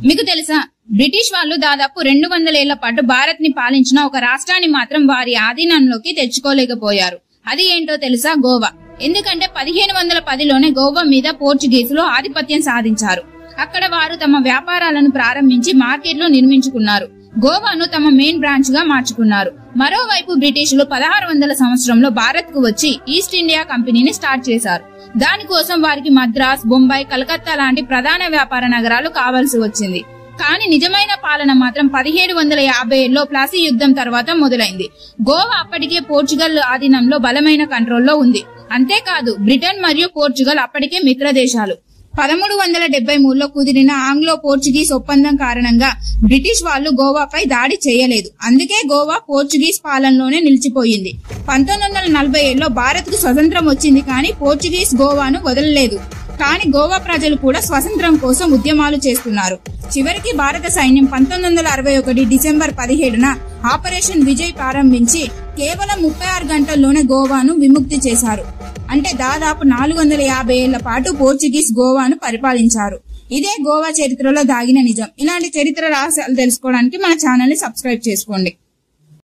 మీకు తెలుసా, బ్రిటిష్ వాళ్ళు దాదాపు 200 ఏళ్ల పాటు భారత్ ని పాలించిన ఒక రాష్ట్రాన్ని మాత్రం వారి ఆధీనంలోకి తెచ్చుకోలేకపోయారు. అది ఏంటో తెలుసా? గోవా. ఎందుకంటే 1510లోనే గోవా మీద పోర్చుగీసులు ఆధిపత్యం సాధించారు. అక్కడ వారు తమ వ్యాపారాలను ప్రారంభించి మార్కెట్లు నిర్మించుకున్నారు. గోవాను తమ మెయిన్ బ్రాంచ్ గా మార్చుకున్నారు. మరోవైపు బ్రిటిషులు 1600 సంవత్సరంలో భారత్ కు వచ్చి ఈస్ట్ ఇండియా కంపెనీని స్టార్ట్ చేశారు. దానికోసం వారికి మద్రాస్, బొంబాయి, కలకత్తా లాంటి ప్రధాన వ్యాపార నగరాలు కావాల్సి వచ్చింది. కానీ నిజమైన పాలన మాత్రం 1750లో ప్లాసీ యుద్ధం తర్వాత మొదలైంది. గోవా అప్పటికే పోర్చుగల్ ఆధీనంలో బలమైన కంట్రోల్లో ఉంది. అంతేకాదు, బ్రిటన్ మరియు పోర్చుగల్ అప్పటికే మిత్ర దేశాలు. 1373లో కుదిరిన ఆంగ్లో పోర్చుగీస్ ఒప్పందం కారణంగా బ్రిటిష్ వాళ్ళు గోవాపై దాడి చేయలేదు. అందుకే గోవా పోర్చుగీస్ పాలనలోనే నిలిచిపోయింది. 1947లో భారత్ కు స్వతంత్రం వచ్చింది, కానీ పోర్చుగీస్ గోవాను వదలలేదు. కానీ గోవా ప్రజలు కూడా స్వతంత్రం కోసం ఉద్యమాలు చేస్తున్నారు. చివరికి భారత సైన్యం 1961 డిసెంబర్ 17న ఆపరేషన్ విజయ్ ప్రారంభించి కేవలం 36 గంటల్లోనే గోవాను విముక్తి చేశారు. అంటే దాదాపు 450 ఏళ్ల పాటు పోర్చుగీస్ గోవాను పరిపాలించారు. ఇదే గోవా చరిత్రలో దాగిన నిజం. ఇలాంటి చరిత్ర రహస్యాలు తెలుసుకోవడానికి మన ఛానల్ ని సబ్స్క్రైబ్ చేసుకోండి.